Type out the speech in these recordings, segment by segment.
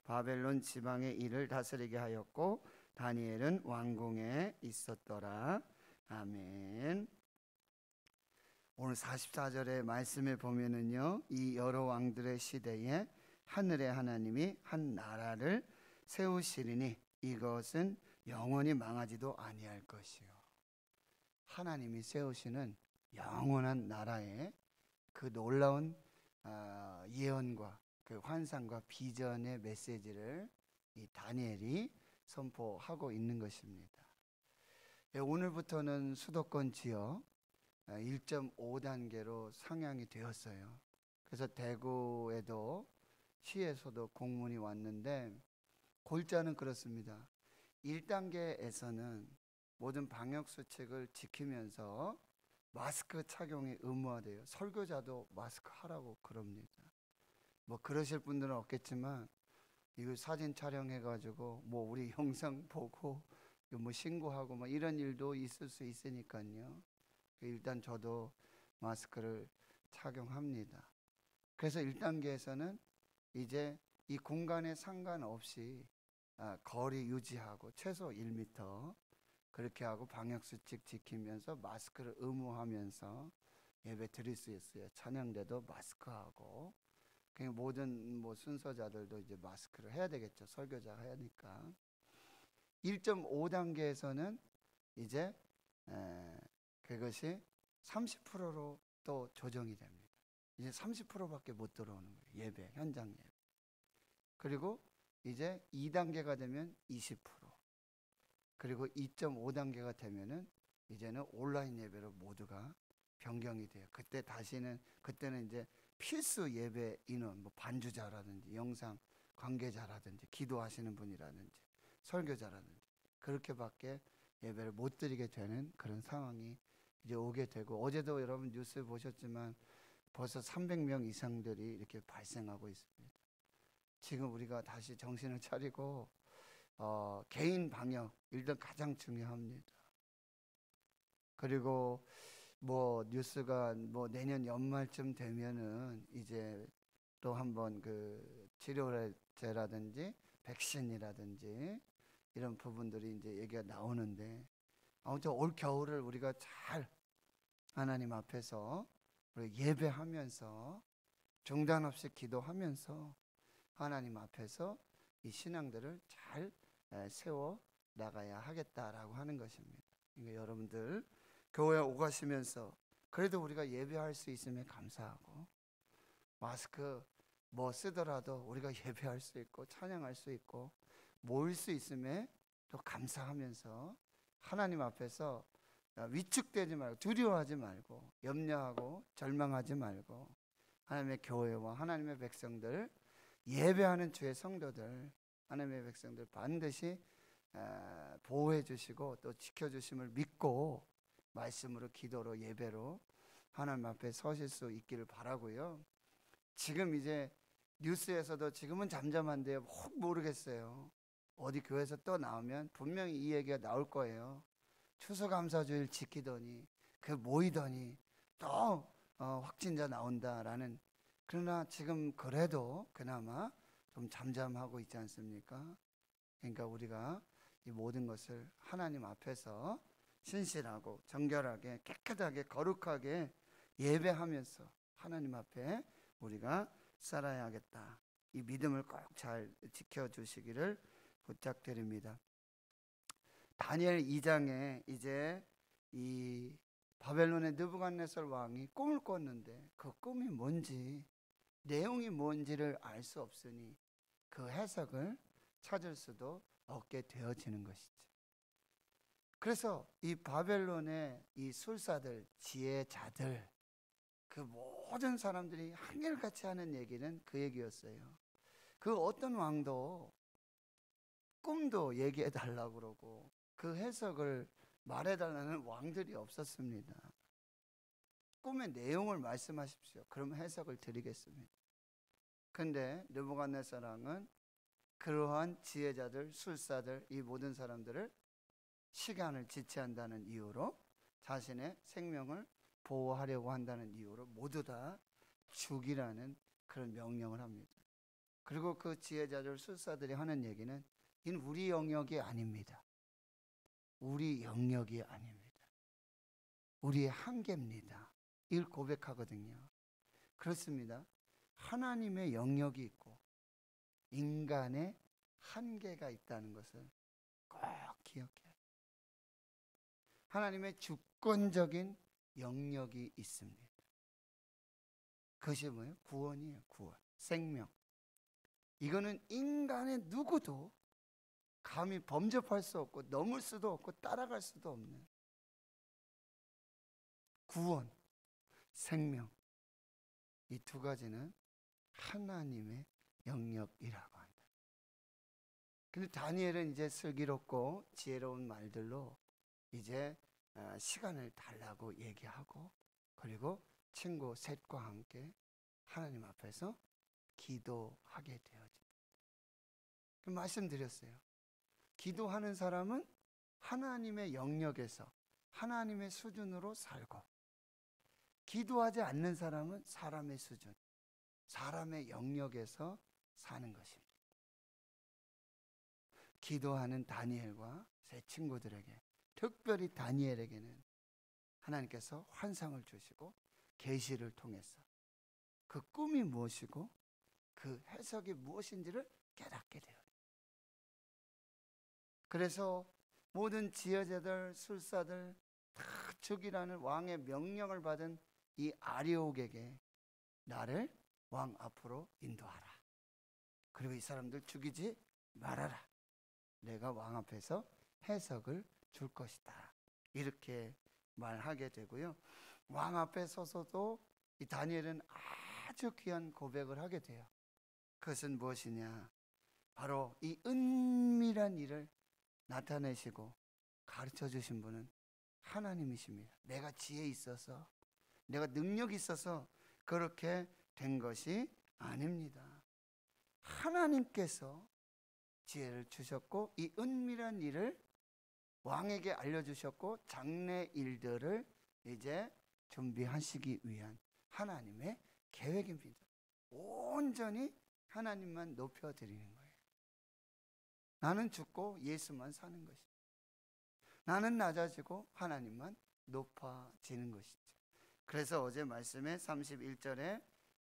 바벨론 지방의 일을 다스리게 하였고 다니엘은 왕궁에 있었더라. 아멘. 오늘 44절의 말씀에 보면은요, 이 여러 왕들의 시대에 하늘의 하나님이 한 나라를 세우시리니 이것은 영원히 망하지도 아니할 것이요. 하나님이 세우시는 영원한 나라의 그 놀라운 예언과 그 환상과 비전의 메시지를 이 다니엘이 선포하고 있는 것입니다. 오늘부터는 수도권 지역 1.5단계로 상향이 되었어요. 그래서 대구에도 시에서도 공문이 왔는데 골자는 그렇습니다. 1단계에서는 모든 방역수칙을 지키면서 마스크 착용이 의무화돼요. 설교자도 마스크 하라고 그럽니다. 뭐 그러실 분들은 없겠지만 이거 사진 촬영해가지고 뭐 우리 영상 보고 뭐 신고하고 뭐 이런 일도 있을 수 있으니까요. 일단 저도 마스크를 착용합니다. 그래서 1단계에서는 이제 이 공간에 상관없이 거리 유지하고 최소 1m 그렇게 하고 방역수칙 지키면서 마스크를 의무하면서 예배 드릴 수 있어요. 찬양대도 마스크하고 모든 뭐 순서자들도 이제 마스크를 해야 되겠죠. 설교자가 해야 하니까. 1.5단계에서는 이제 그것이 30%로 또 조정이 됩니다. 이제 30%밖에 못 들어오는 거예요. 예배, 현장 예배. 그리고 이제 2단계가 되면 20%. 그리고 2.5단계가 되면은 이제는 온라인 예배로 모두가 변경이 돼요. 그때는 이제 필수 예배 인원, 뭐 반주자라든지 영상 관계자라든지 기도하시는 분이라든지 설교자라든지 그렇게밖에 예배를 못 드리게 되는 그런 상황이 이제 오게 되고, 어제도 여러분 뉴스 보셨지만 벌써 300명 이상들이 이렇게 발생하고 있습니다. 지금 우리가 다시 정신을 차리고 개인 방역 일단 가장 중요합니다. 그리고 뭐 뉴스가 뭐 내년 연말쯤 되면은 이제 또 한번 그 치료제라든지 백신이라든지 이런 부분들이 이제 얘기가 나오는데, 아무튼 올 겨울을 우리가 잘 하나님 앞에서 예배하면서 중단 없이 기도하면서 하나님 앞에서 이 신앙들을 잘 세워 나가야 하겠다라고 하는 것입니다. 그러니까 여러분들 교회 오가시면서 그래도 우리가 예배할 수 있음에 감사하고, 마스크 뭐 쓰더라도 우리가 예배할 수 있고 찬양할 수 있고 모일 수 있음에 또 감사하면서 하나님 앞에서 위축되지 말고 두려워하지 말고 염려하고 절망하지 말고 하나님의 교회와 하나님의 백성들, 예배하는 주의 성도들, 하나님의 백성들 반드시 보호해 주시고 또 지켜주심을 믿고 말씀으로 기도로 예배로 하나님 앞에 서실 수 있기를 바라고요. 지금 이제 뉴스에서도 지금은 잠잠한데요, 혹 모르겠어요. 어디 교회에서 또 나오면 분명히 이 얘기가 나올 거예요. 추수감사주일 지키더니 그 모이더니 또 확진자 나온다라는. 그러나 지금 그래도 그나마 좀 잠잠하고 있지 않습니까? 그러니까 우리가 이 모든 것을 하나님 앞에서 신실하고 정결하게 깨끗하게 거룩하게 예배하면서 하나님 앞에 우리가 살아야겠다. 이 믿음을 꼭 잘 지켜주시기를 부탁드립니다. 다니엘 2장에 이제 이 바벨론의 느부갓네살 왕이 꿈을 꿨는데 그 꿈이 뭔지, 내용이 뭔지를 알 수 없으니 그 해석을 찾을 수도 없게 되어지는 것이죠. 그래서 이 바벨론의 이 술사들, 지혜자들, 그 모든 사람들이 한결같이 하는 얘기는 그 얘기였어요. 그 어떤 왕도 꿈도 얘기해 달라고 그러고 그 해석을 말해 달라는 왕들이 없었습니다. 꿈의 내용을 말씀하십시오. 그럼 해석을 드리겠습니다. 근데 느부갓네살 왕은 그러한 지혜자들, 술사들, 이 모든 사람들을 시간을 지체한다는 이유로, 자신의 생명을 보호하려고 한다는 이유로 모두 다 죽이라는 그런 명령을 합니다. 그리고 그 지혜자들 술사들이 하는 얘기는 이는 우리 영역이 아닙니다. 우리 영역이 아닙니다. 우리의 한계입니다. 이걸 고백하거든요. 그렇습니다. 하나님의 영역이 있고 인간의 한계가 있다는 것을 꼭 기억해야 돼요. 하나님의 주권적인 영역이 있습니다. 그것이 뭐예요? 구원이에요. 구원. 생명. 이거는 인간의 누구도 감히 범접할 수 없고 넘을 수도 없고 따라갈 수도 없는 구원, 생명. 이 두 가지는 하나님의 영역이라고 한다. 근데 다니엘은 이제 슬기롭고 지혜로운 말들로 이제 시간을 달라고 얘기하고, 그리고 친구 셋과 함께 하나님 앞에서 기도하게 되어집니다. 말씀드렸어요. 기도하는 사람은 하나님의 영역에서 하나님의 수준으로 살고, 기도하지 않는 사람은 사람의 수준, 사람의 영역에서 사는 것입니다. 기도하는 다니엘과 세 친구들에게, 특별히 다니엘에게는 하나님께서 환상을 주시고 계시를 통해서 그 꿈이 무엇이고 그 해석이 무엇인지를 깨닫게 돼요. 그래서 모든 지혜자들, 술사들 다 죽이라는 왕의 명령을 받은 이 아리옥에게 나를 왕 앞으로 인도하라. 그리고 이 사람들 죽이지 말아라. 내가 왕 앞에서 해석을 줄 것이다. 이렇게 말하게 되고요. 왕 앞에 서서도 이 다니엘은 아주 귀한 고백을 하게 돼요. 그것은 무엇이냐? 바로 이 은밀한 일을 나타내시고 가르쳐 주신 분은 하나님이십니다. 내가 지혜 있어서, 내가 능력이 있어서 그렇게 된 것이 아닙니다. 하나님께서 지혜를 주셨고 이 은밀한 일을 왕에게 알려주셨고 장래 일들을 이제 준비하시기 위한 하나님의 계획입니다. 온전히 하나님만 높여드리는 거예요. 나는 죽고 예수만 사는 것이죠. 나는 낮아지고 하나님만 높아지는 것이죠. 그래서 어제 말씀에 31절에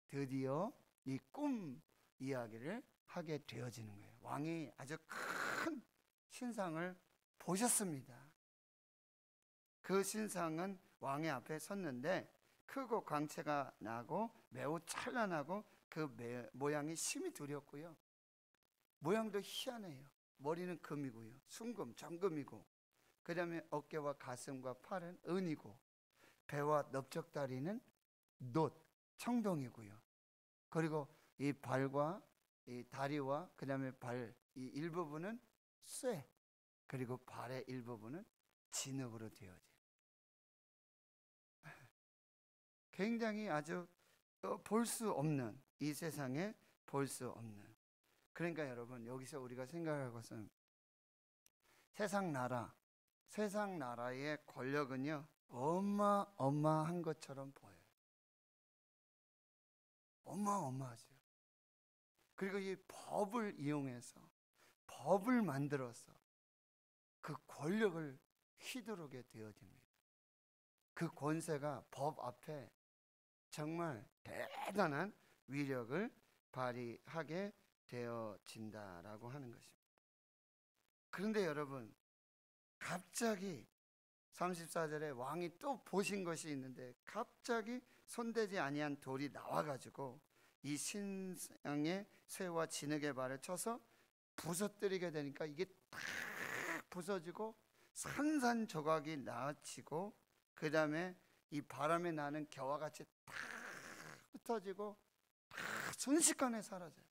드디어 이 꿈 이야기를 하게 되어지는 거예요. 왕이 아주 큰 신상을 보셨습니다. 그 신상은 왕의 앞에 섰는데 크고 광채가 나고 매우 찬란하고 그 모양이 심히 두렵고요. 모양도 희한해요. 머리는 금이고요. 순금, 정금이고, 그 다음에 어깨와 가슴과 팔은 은이고, 배와 넓적다리는 놋, 청동이고요. 그리고 이 발과 이 다리와 그 다음에 발 이 일부분은 쇠, 그리고 발의 일부분은 진흙으로 되어져요. 굉장히 아주 볼 수 없는, 이 세상에 볼 수 없는. 그러니까 여러분, 여기서 우리가 생각할 것은 세상 나라의 권력은요 어마어마한 것처럼 보여요. 어마어마하죠. 그리고 이 법을 이용해서, 법을 만들어서 그 권력을 휘두르게 되어집니다. 그 권세가 법 앞에 정말 대단한 위력을 발휘하게 되어진다라고 하는 것입니다. 그런데 여러분, 갑자기 34절에 왕이 또 보신 것이 있는데 갑자기 손대지 아니한 돌이 나와가지고 이 신상의 쇠와 진흙의 발을 쳐서 부서뜨리게 되니까 이게 탁 부서지고 산산조각이 나치고, 그 다음에 이 바람에 나는 겨와 같이 탁 흩어지고 다 순식간에 사라져요.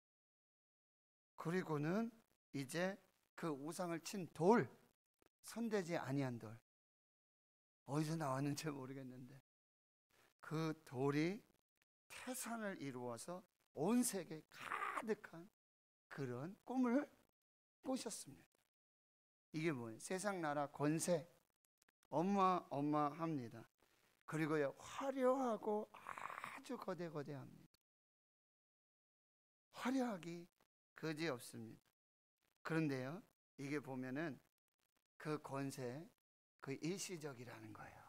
그리고는 이제 그 우상을 친 돌, 손대지 아니한 돌, 어디서 나왔는지 모르겠는데 그 돌이 태산을 이루어서 온 세계에 가득한 그런 꿈을 꾸셨습니다. 이게 뭐예요? 세상 나라 권세 어마어마합니다. 그리고요 화려하고 아주 거대합니다. 화려하기 거지 없습니다. 그런데요, 이게 보면은 그 권세, 그 일시적이라는 거예요.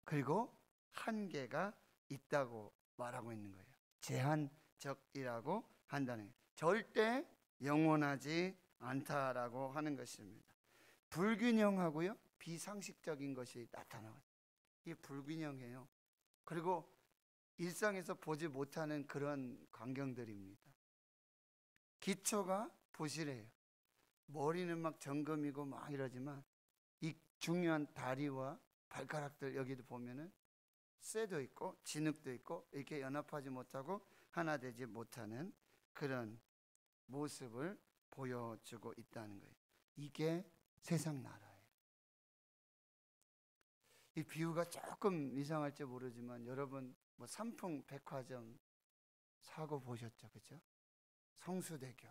그리고 한계가 있다고 말하고 있는 거예요. 제한적이라고 한다는 거예요. 절대 영원하지 않다라고 하는 것입니다. 불균형하고요, 비상식적인 것이 나타나요. 이 불균형이에요. 그리고 일상에서 보지 못하는 그런 광경들입니다. 기초가 부실해요. 머리는 막 정금이고 막 이러지만 이 중요한 다리와 발가락들 여기도 보면은 쇠도 있고 진흙도 있고 이렇게 연합하지 못하고 하나 되지 못하는 그런 모습을 보여주고 있다는 거예요. 이게 세상 나라예요. 이 비유가 조금 이상할지 모르지만 여러분 뭐 삼풍 백화점 사고 보셨죠? 그죠? 성수대교,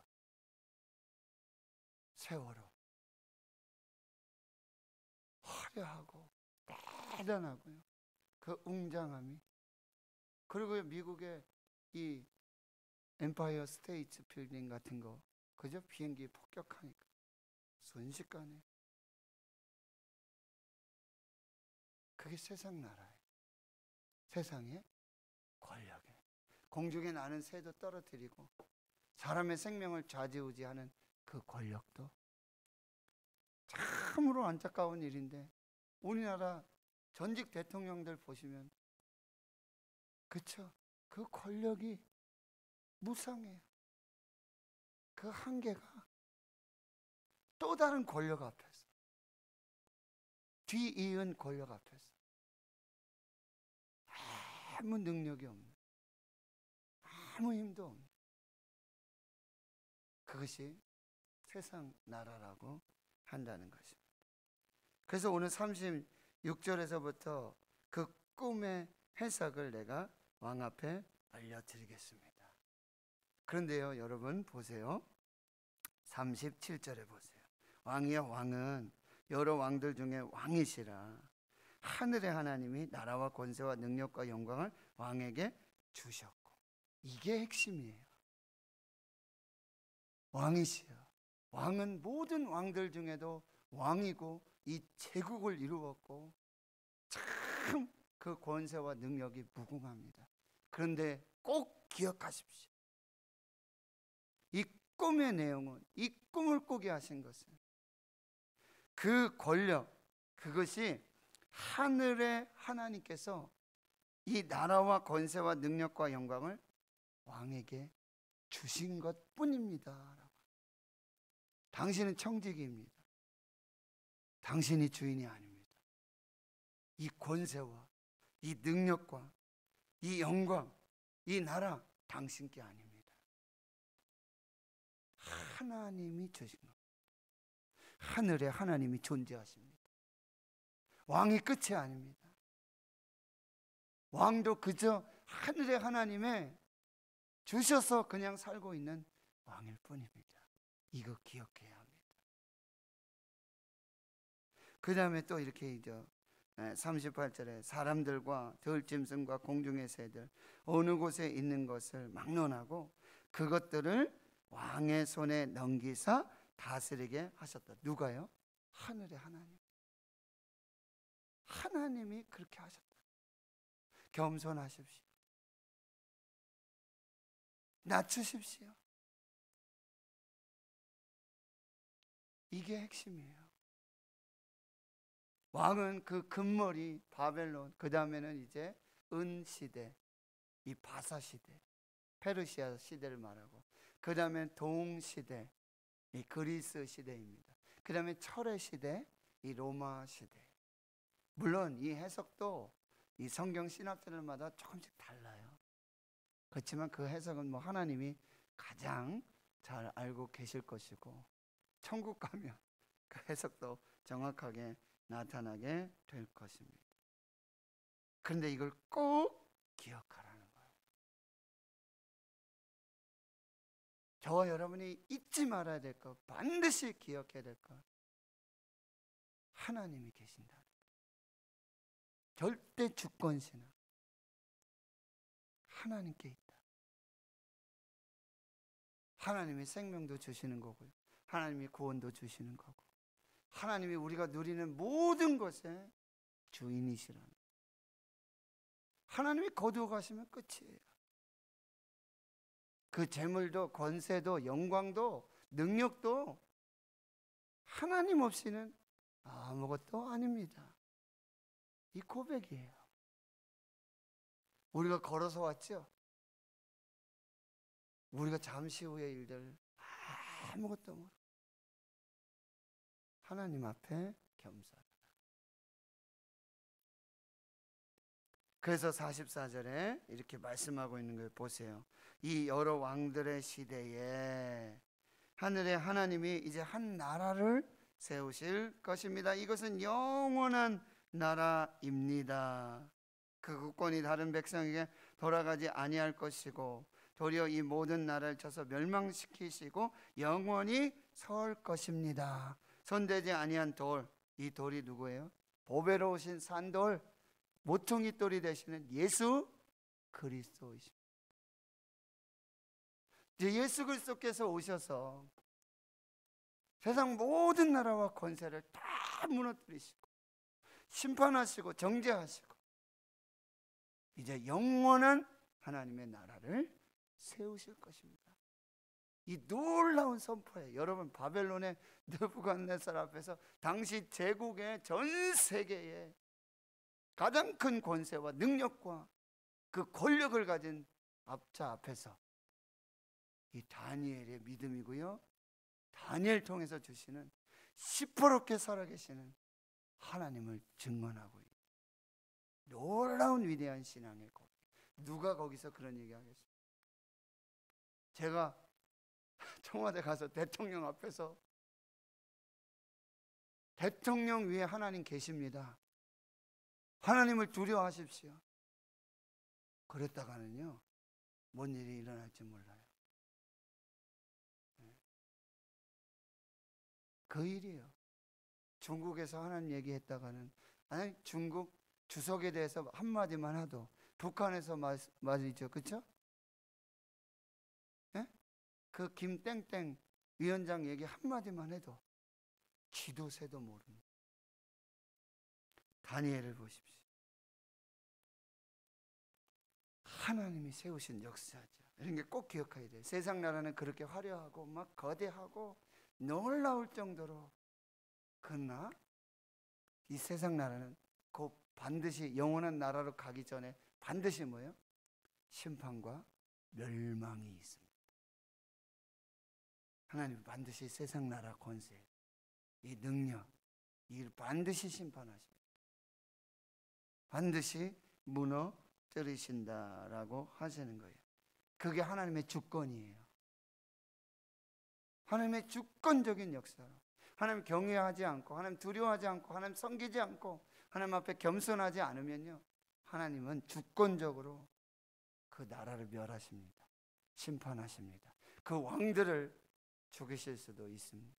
세월호, 화려하고 대단하고요. 그 웅장함이, 그리고 미국의 이 엠파이어 스테이트 빌딩 같은 거, 그죠? 비행기 폭격하니까 순식간에. 그게 세상 나라예요. 세상의 권력에 공중에 나는 새도 떨어뜨리고 사람의 생명을 좌지우지하는 그 권력도 참으로 안타까운 일인데, 우리나라 전직 대통령들 보시면 그쵸? 그 권력이 무상해요. 그 한계가 또 다른 권력 앞에서, 뒤이은 권력 앞에서 아무 능력이 없는, 아무 힘도 없는, 그것이 세상 나라라고 한다는 것입니다. 그래서 오늘 36절에서부터 그 꿈의 해석을 내가 왕 앞에 알려드리겠습니다. 그런데요, 여러분 보세요. 37절에 보세요. 왕이여, 왕은 여러 왕들 중에 왕이시라. 하늘의 하나님이 나라와 권세와 능력과 영광을 왕에게 주셨고, 이게 핵심이에요. 왕이시여. 왕은 모든 왕들 중에도 왕이고 이 제국을 이루었고 참 그 권세와 능력이 무궁합니다. 그런데 꼭 기억하십시오. 이 꿈의 내용은, 이 꿈을 꾸게 하신 것은 그 권력, 그것이 하늘의 하나님께서 이 나라와 권세와 능력과 영광을 왕에게 주신 것 뿐입니다. 당신은 청지기입니다. 당신이 주인이 아닙니다. 이 권세와 이 능력과 이 영광, 이 나라 당신께 아닙니다. 하나님이 주신 것. 하늘에 하나님이 존재하십니다. 왕이 끝이 아닙니다. 왕도 그저 하늘의 하나님의 주셔서 그냥 살고 있는 왕일 뿐입니다. 이거 기억해야 합니다. 그 다음에 또 이렇게 이제 38절에 사람들과 들짐승과 공중의 새들 어느 곳에 있는 것을 막론하고 그것들을 왕의 손에 넘기사 다스리게 하셨다. 누가요? 하늘의 하나님. 하나님이 그렇게 하셨다. 겸손하십시오. 낮추십시오. 이게 핵심이에요. 왕은 그 금머리 바벨론, 그 다음에는 이제 은시대, 이 바사시대, 페르시아 시대를 말하고, 그 다음에 동시대, 이 그리스 시대입니다. 그 다음에 철의 시대, 이 로마 시대. 물론 이 해석도 이 성경 신학자들마다 조금씩 달라요. 그렇지만 그 해석은 뭐 하나님이 가장 잘 알고 계실 것이고, 천국 가면 그 해석도 정확하게 나타나게 될 것입니다. 그런데 이걸 꼭 기억하라는 거예요. 저와 여러분이 잊지 말아야 될 것, 반드시 기억해야 될 것, 하나님이 계신다. 절대 주권신은 하나님께 있다. 하나님이 생명도 주시는 거고요. 하나님이 구원도 주시는 거고. 하나님이 우리가 누리는 모든 것에 주인이시라는 거예요. 하나님이 거두어 가시면 끝이에요. 그 재물도 권세도 영광도 능력도 하나님 없이는 아무것도 아닙니다. 이 고백이에요. 우리가 걸어서 왔죠? 우리가 잠시 후의 일들 아무것도 모르고 하나님 앞에 겸손하다. 그래서 44절에 이렇게 말씀하고 있는 걸 보세요. 이 여러 왕들의 시대에 하늘의 하나님이 이제 한 나라를 세우실 것입니다. 이것은 영원한 나라입니다. 그 국권이 다른 백성에게 돌아가지 아니할 것이고 도리어 이 모든 나라를 쳐서 멸망시키시고 영원히 설 것입니다. 손대지 아니한 돌, 이 돌이 누구예요? 보배로우신 산돌, 모퉁이 돌이 되시는 예수 그리스도이십니다. 이제 예수 그리스도께서 오셔서 세상 모든 나라와 권세를 다 무너뜨리시고 심판하시고 정죄하시고 이제 영원한 하나님의 나라를 세우실 것입니다. 이 놀라운 선포에 여러분, 바벨론의 느부갓네살 앞에서 당시 제국의 전 세계에 가장 큰 권세와 능력과 그 권력을 가진 압자 앞에서 이 다니엘의 믿음이고요, 다니엘 통해서 주시는 시퍼렇게 살아계시는 하나님을 증언하고 있는 놀라운 위대한 신앙의 고백. 누가 거기서 그런 얘기 하겠습니까? 제가 청와대 가서 대통령 앞에서 대통령 위에 하나님 계십니다, 하나님을 두려워하십시오, 그랬다가는요 뭔 일이 일어날지 몰라요. 그 일이에요. 중국에서 하나님 얘기했다가는 아니 중국 주석에 대해서 한마디만 하도 북한에서 말이죠, 그렇죠? 예? 그 김땡땡 위원장 얘기 한마디만 해도 기도 새도 모릅니다. 다니엘을 보십시오. 하나님이 세우신 역사죠. 이런 게 꼭 기억해야 돼요. 세상 나라는 그렇게 화려하고 막 거대하고 놀라울 정도로, 그러나 이 세상 나라는 곧 반드시 영원한 나라로 가기 전에 반드시 뭐예요? 심판과 멸망이 있습니다. 하나님은 반드시 세상 나라 권세, 이 능력, 이를 반드시 심판하십니다. 반드시 무너뜨리신다라고 하시는 거예요. 그게 하나님의 주권이에요. 하나님의 주권적인 역사로 하나님 경외하지 않고 하나님 두려워하지 않고 하나님 섬기지 않고 하나님 앞에 겸손하지 않으면요, 하나님은 주권적으로 그 나라를 멸하십니다. 심판하십니다. 그 왕들을 죽이실 수도 있습니다.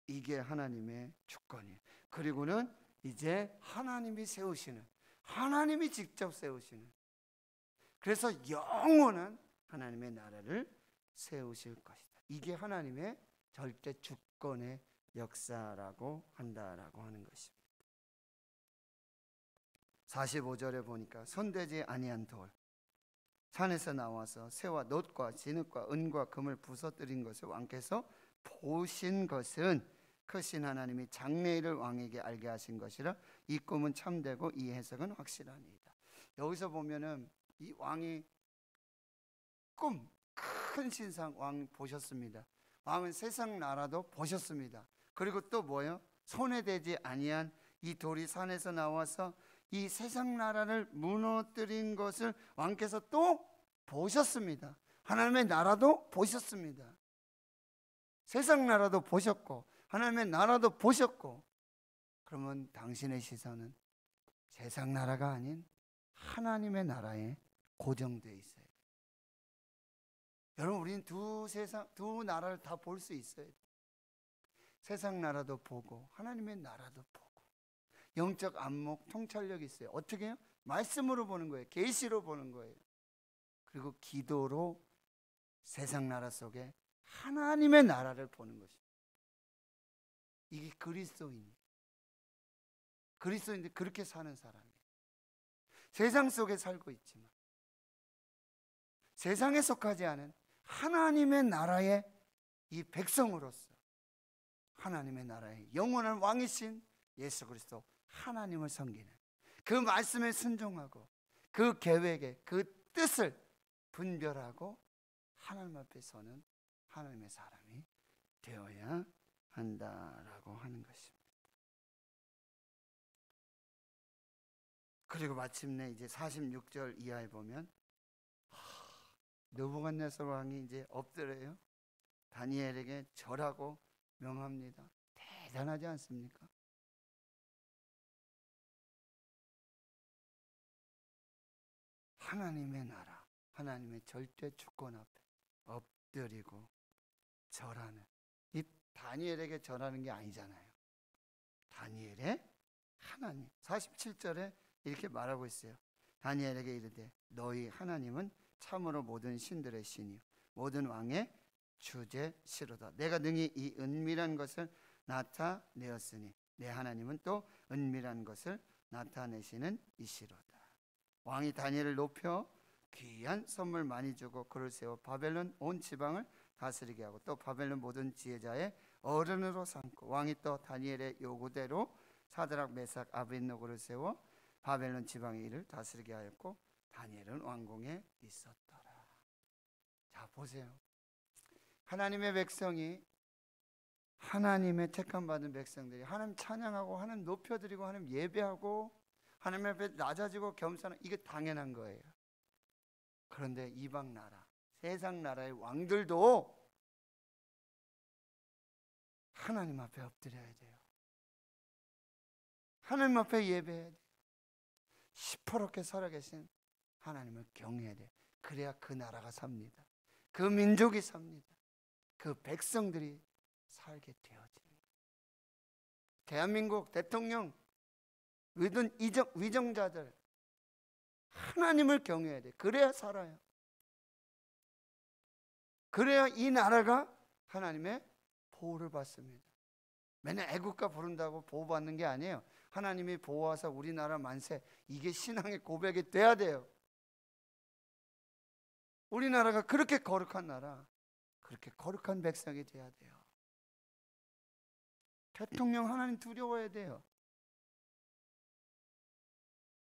이게 하나님의 주권이에요. 그리고는 이제 하나님이 세우시는, 하나님이 직접 세우시는, 그래서 영원한 하나님의 나라를 세우실 것이다. 이게 하나님의 절대 주권의 역사라고 한다라고 하는 것입니다. 45절에 보니까 손대지 아니한 돌, 산에서 나와서 새와 놋과 진흙과 은과 금을 부서뜨린 것을 왕께서 보신 것은 크신 하나님이 장래일을 왕에게 알게 하신 것이라 이 꿈은 참되고 이 해석은 확실하니이다. 여기서 보면은 이 왕이 꿈, 큰 신상 왕 보셨습니다. 왕은 세상 나라도 보셨습니다. 그리고 또 뭐예요? 손에 대지 아니한 이 돌이 산에서 나와서 이 세상 나라를 무너뜨린 것을 왕께서 또 보셨습니다. 하나님의 나라도 보셨습니다. 세상 나라도 보셨고 하나님의 나라도 보셨고, 그러면 당신의 시선은 세상 나라가 아닌 하나님의 나라에 고정되어 있어요. 여러분, 우리는 두 나라를 다 볼 수 있어요. 세상 나라도 보고 하나님의 나라도 보고. 영적 안목, 통찰력이 있어요. 어떻게 해요? 말씀으로 보는 거예요. 계시로 보는 거예요. 그리고 기도로 세상 나라 속에 하나님의 나라를 보는 것입니다. 이게 그리스도인인데 그렇게 사는 사람이에요. 세상 속에 살고 있지만 세상에 속하지 않은 하나님의 나라의 이 백성으로서 하나님의 나라의 영원한 왕이신 예수 그리스도 하나님을 섬기는 그 말씀에 순종하고 그 계획에 그 뜻을 분별하고 하나님 앞에 서는 하나님의 사람이 되어야 한다라고 하는 것입니다. 그리고 마침내 이제 46절 이하에 보면 느부갓네살 왕이 이제 엎드려요. 다니엘에게 절하고 명합니다. 대단하지 않습니까? 하나님의 나라, 하나님의 절대 주권 앞에 엎드리고 절하는, 이 다니엘에게 절하는 게 아니잖아요. 다니엘의 하나님. 47절에 이렇게 말하고 있어요. 다니엘에게 이르되 너희 하나님은 참으로 모든 신들의 신이요 모든 왕의 주제시로다. 내가 능히 이 은밀한 것을 나타내었으니 내 하나님은 또 은밀한 것을 나타내시는 이시로다. 왕이 다니엘을 높여 귀한 선물 많이 주고 그를 세워 바벨론 온 지방을 다스리게 하고 또 바벨론 모든 지혜자의 어른으로 삼고 왕이 또 다니엘의 요구대로 사드락 메삭 아벳느고를 세워 바벨론 지방의 일을 다스리게 하였고 다니엘은 왕궁에 있었더라. 자, 보세요. 하나님의 백성이, 하나님의 택함 받은 백성들이 하나님 찬양하고 하나님 높여드리고 하나님 예배하고 하나님 앞에 낮아지고 겸손하고, 이게 당연한 거예요. 그런데 이방 나라, 세상 나라의 왕들도 하나님 앞에 엎드려야 돼요. 하나님 앞에 예배해야 돼요. 시퍼렇게 살아계신 하나님을 경외해야 돼요. 그래야 그 나라가 삽니다. 그 민족이 삽니다. 그 백성들이 살게 되어지는 거예요. 대한민국 대통령, 위정자들 하나님을 경외해야 돼요. 그래야 살아요. 그래야 이 나라가 하나님의 보호를 받습니다. 맨날 애국가 부른다고 보호받는 게 아니에요. 하나님이 보호하사 우리나라 만세, 이게 신앙의 고백이 돼야 돼요. 우리나라가 그렇게 거룩한 나라, 그렇게 거룩한 백성이 돼야 돼요. 대통령 하나님 두려워해야 돼요.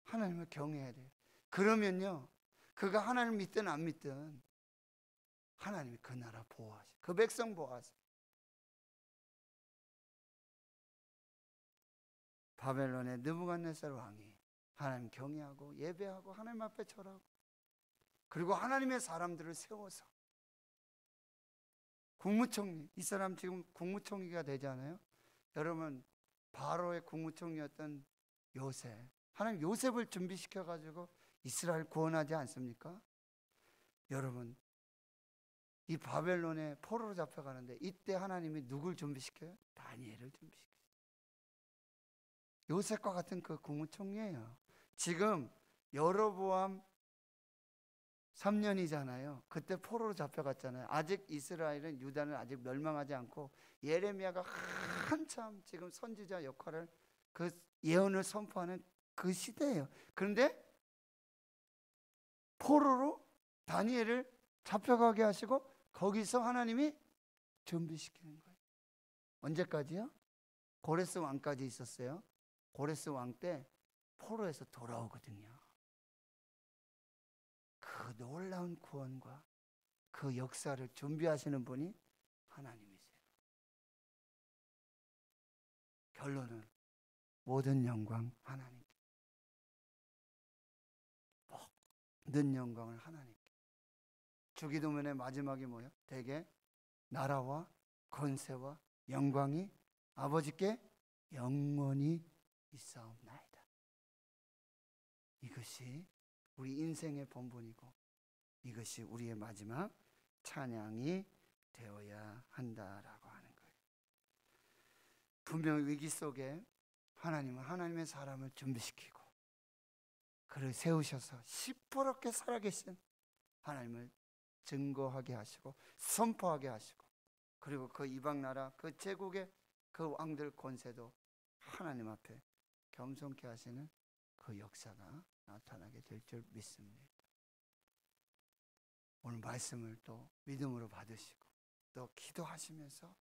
하나님을 경외해야 돼요. 그러면요, 그가 하나님 믿든 안 믿든 하나님이 그 나라 보호하세요. 그 백성 보호하세요. 바벨론의 느부갓네살 왕이 하나님 경외하고 예배하고 하나님 앞에 절하고, 그리고 하나님의 사람들을 세워서 국무총리, 이 사람 지금 국무총리가 되잖아요. 여러분, 바로의 국무총리였던 요셉, 하나님 요셉을 준비시켜 가지고 이스라엘 구원하지 않습니까? 여러분, 이 바벨론에 포로로 잡혀가는데 이때 하나님이 누굴 준비시켜요? 다니엘을 준비시켜요. 요셉과 같은 그 국무총리예요. 지금 여로보암 3년이잖아요. 그때 포로로 잡혀갔잖아요. 아직 이스라엘은, 유다는 아직 멸망하지 않고 예레미야가 한참 지금 선지자 역할을, 그 예언을 선포하는 그 시대예요. 그런데 포로로 다니엘을 잡혀가게 하시고 거기서 하나님이 준비시키는 거예요. 언제까지요? 고레스 왕까지 있었어요. 고레스 왕 때 포로에서 돌아오거든요. 그 놀라운 구원과 그 역사를 준비하시는 분이 하나님이세요. 결론은 모든 영광 하나님께, 모든 영광을 하나님께. 주기도문의 마지막이 뭐예요? 대개 나라와 권세와 영광이 아버지께 영원히 있사옵나이다. 이것이 우리 인생의 본분이고 이것이 우리의 마지막 찬양이 되어야 한다라고 하는 거예요. 분명 위기 속에 하나님은 하나님의 사람을 준비시키고 그를 세우셔서 시퍼렇게 살아계신 하나님을 증거하게 하시고 선포하게 하시고, 그리고 그 이방 나라 그 제국의 그 왕들 권세도 하나님 앞에 겸손케 하시는 그 역사가 나타나게 될 줄 믿습니다. 오늘 말씀을 또 믿음으로 받으시고 또 기도하시면서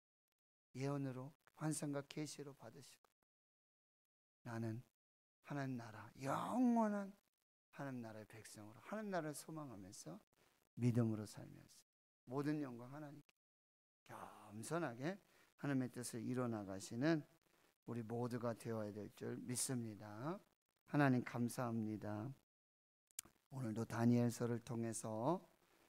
예언으로 환상과 계시로 받으시고, 나는 하나님 나라, 영원한 하나님 나라의 백성으로 하나님 나라를 소망하면서 믿음으로 살면서 모든 영광 하나님께 겸손하게 하나님의 뜻을 이뤄나가시는 우리 모두가 되어야 될 줄 믿습니다. 하나님 감사합니다. 오늘도 다니엘서를 통해서